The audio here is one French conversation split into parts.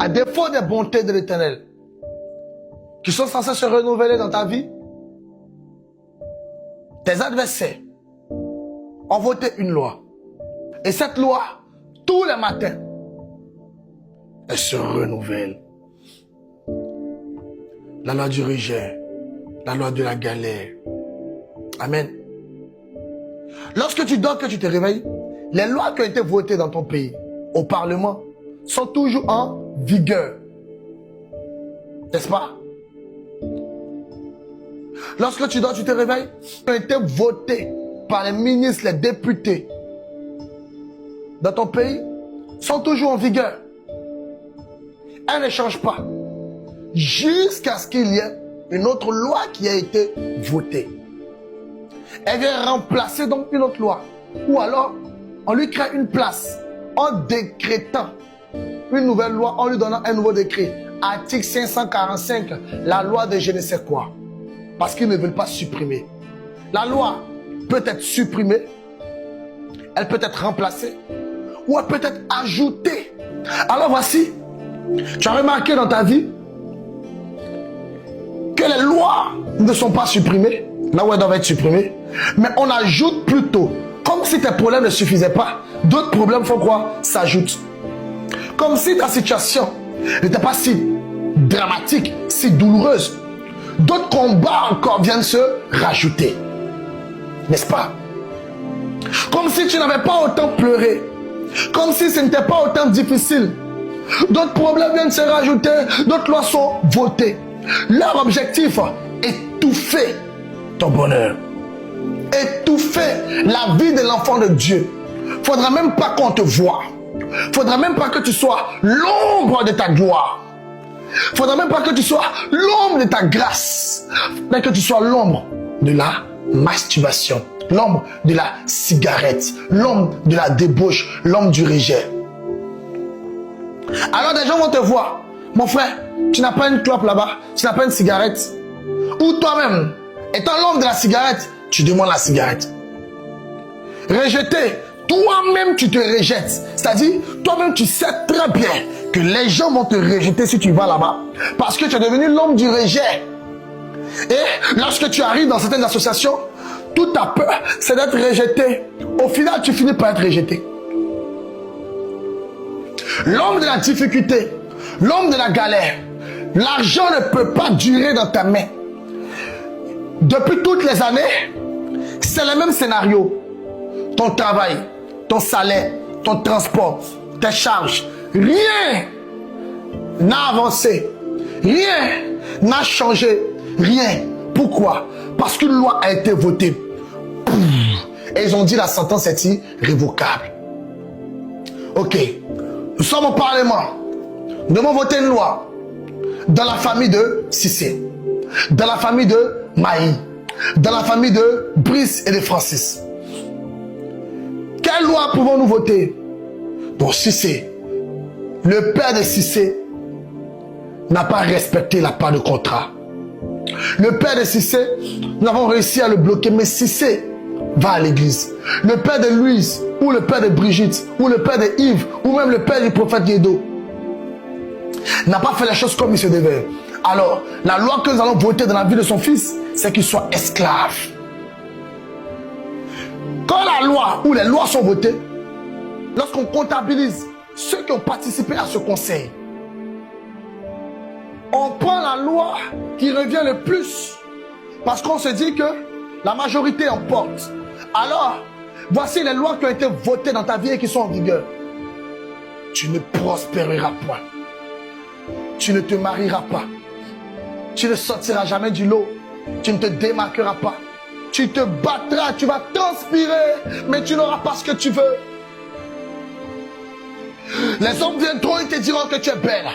à défaut des bontés de l'Éternel, qui sont censées se renouveler dans ta vie, tes adversaires ont voté une loi. Et cette loi, tous les matins, elle se renouvelle. La loi du rejet, la loi de la galère. Amen. Lorsque tu dors, que tu te réveilles, les lois qui ont été votées dans ton pays, au Parlement, sont toujours en vigueur. N'est-ce pas? Lorsque tu dors, tu te réveilles, qui ont été votées par les ministres, les députés dans ton pays, sont toujours en vigueur. Elles ne changent pas. Jusqu'à ce qu'il y ait une autre loi qui a été votée. Elle vient remplacer donc une autre loi. Ou alors, on lui crée une place en décrétant une nouvelle loi, en lui donnant un nouveau décret. Article 545, la loi de je ne sais quoi. Parce qu'ils ne veulent pas supprimer. La loi peut être supprimée, elle peut être remplacée, ou elle peut être ajoutée. Alors voici, tu as remarqué dans ta vie que les lois ne sont pas supprimées, là où elles doivent être supprimées, mais on ajoute plutôt, comme si tes problèmes ne suffisaient pas, d'autres problèmes font quoi? S'ajoutent. Comme si ta situation n'était pas si dramatique, si douloureuse, d'autres combats encore viennent se rajouter. N'est-ce pas? Comme si tu n'avais pas autant pleuré, comme si ce n'était pas autant difficile. D'autres problèmes viennent se rajouter, d'autres lois sont votées. Leur objectif, étouffer ton bonheur. Étouffer la vie de l'enfant de Dieu. Faudra même pas qu'on te voie. Faudra même pas que tu sois l'ombre de ta gloire. Faudra même pas que tu sois l'ombre de ta grâce. Mais que tu sois l'ombre de la masturbation. L'ombre de la cigarette. L'ombre de la débauche. L'ombre du rejet. Alors des gens vont te voir. Mon frère, tu n'as pas une clope là-bas, tu n'as pas une cigarette. Ou toi-même, étant l'homme de la cigarette, tu demandes la cigarette. Rejeter, toi-même tu te rejettes. C'est-à-dire, toi-même tu sais très bien que les gens vont te rejeter si tu vas là-bas. Parce que tu es devenu l'homme du rejet. Et lorsque tu arrives dans certaines associations, toute ta peur, c'est d'être rejeté. Au final, tu finis par être rejeté. L'homme de la difficulté, l'homme de la galère, l'argent ne peut pas durer dans ta main. Depuis toutes les années, c'est le même scénario. Ton travail, ton salaire, ton transport, tes charges, rien n'a avancé. Rien n'a changé. Rien. Pourquoi? Parce qu'une loi a été votée. Et ils ont dit la sentence est irrévocable. Ok. Nous sommes au Parlement. Nous devons voter une loi dans la famille de Cissé, dans la famille de Maï, dans la famille de Brice et de Francis. Quelle loi pouvons-nous voter? Pour Cissé, le père de Cissé n'a pas respecté la part de contrat. Le père de Cissé, nous avons réussi à le bloquer, mais Cissé va à l'église. Le père de Louise, ou le père de Brigitte, ou le père de Yves, ou même le père du prophète Guédo, n'a pas fait les choses comme il se devait. Alors, la loi que nous allons voter dans la vie de son fils, c'est qu'il soit esclave. Quand la loi ou les lois sont votées, lorsqu'on comptabilise ceux qui ont participé à ce conseil, on prend la loi qui revient le plus parce qu'on se dit que la majorité emporte. Alors, voici les lois qui ont été votées dans ta vie et qui sont en vigueur. Tu ne prospéreras point. Tu ne te marieras pas. Tu ne sortiras jamais du lot. Tu ne te démarqueras pas. Tu te battras, tu vas transpirer, mais tu n'auras pas ce que tu veux. Les hommes viendront et te diront que tu es belle.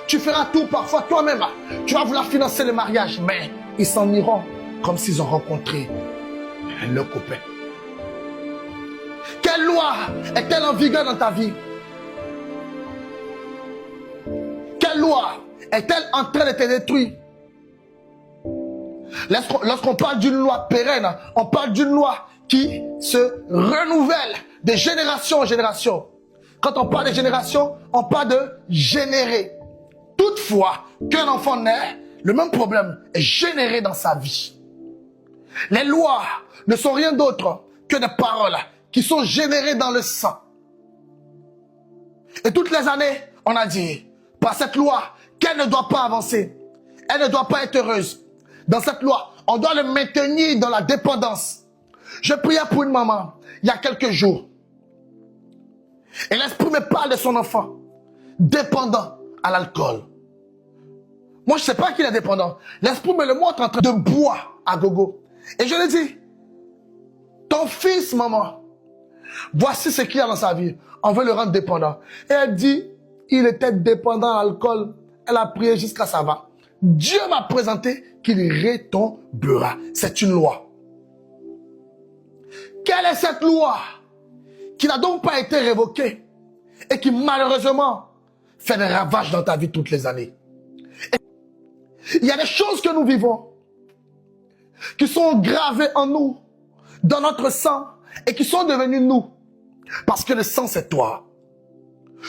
Tu feras tout parfois toi-même. Tu vas vouloir financer le mariage, mais ils s'en iront comme s'ils ont rencontré leur copain. Quelle loi est-elle en vigueur dans ta vie? Quelle loi est-elle en train de te détruire? Lorsqu'on parle d'une loi pérenne, on parle d'une loi qui se renouvelle de génération en génération. Quand on parle de génération, on parle de générer. toutefois qu'un enfant naît, le même problème est généré dans sa vie. Les lois ne sont rien d'autre que des paroles qui sont générées dans le sang. Et toutes les années, on a dit, par cette loi, qu'elle ne doit pas avancer. Elle ne doit pas être heureuse. Dans cette loi, on doit le maintenir dans la dépendance. Je priais pour une maman, il y a quelques jours. Et l'esprit me parle de son enfant, dépendant à l'alcool. Moi, je ne sais pas qu'il est dépendant. L'esprit me le montre en train de boire à gogo. Et je lui dis, ton fils, maman, voici ce qu'il y a dans sa vie. On veut le rendre dépendant. Et elle dit, il était dépendant à l'alcool. Elle a prié jusqu'à ça va. Dieu m'a présenté qu'il retombera. C'est une loi. Quelle est cette loi qui n'a donc pas été révoquée et qui malheureusement fait des ravages dans ta vie toutes les années? Et il y a des choses que nous vivons qui sont gravées en nous, dans notre sang, et qui sont devenues nous. Parce que le sang, c'est toi.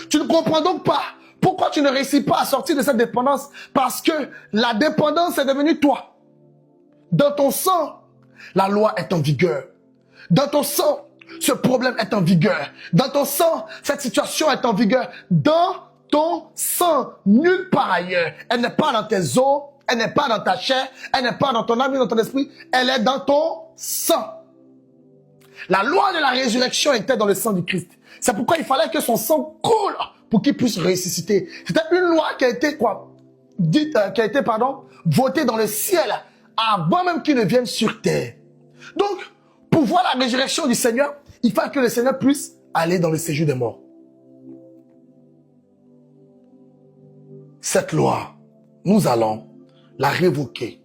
Tu ne comprends donc pas pourquoi tu ne réussis pas à sortir de cette dépendance. Parce que la dépendance est devenue toi. Dans ton sang, la loi est en vigueur. Dans ton sang, ce problème est en vigueur. Dans ton sang, cette situation est en vigueur. Dans ton sang, nulle part ailleurs. Elle n'est pas dans tes os, elle n'est pas dans ta chair, elle n'est pas dans ton âme, dans ton esprit. Elle est dans ton sang. La loi de la résurrection était dans le sang du Christ. C'est pourquoi il fallait que son sang coule pour qu'il puisse ressusciter. C'était une loi qui a été votée dans le ciel avant même qu'il ne vienne sur terre. Donc, pour voir la résurrection du Seigneur, il faut que le Seigneur puisse aller dans le séjour des morts. Cette loi, nous allons la révoquer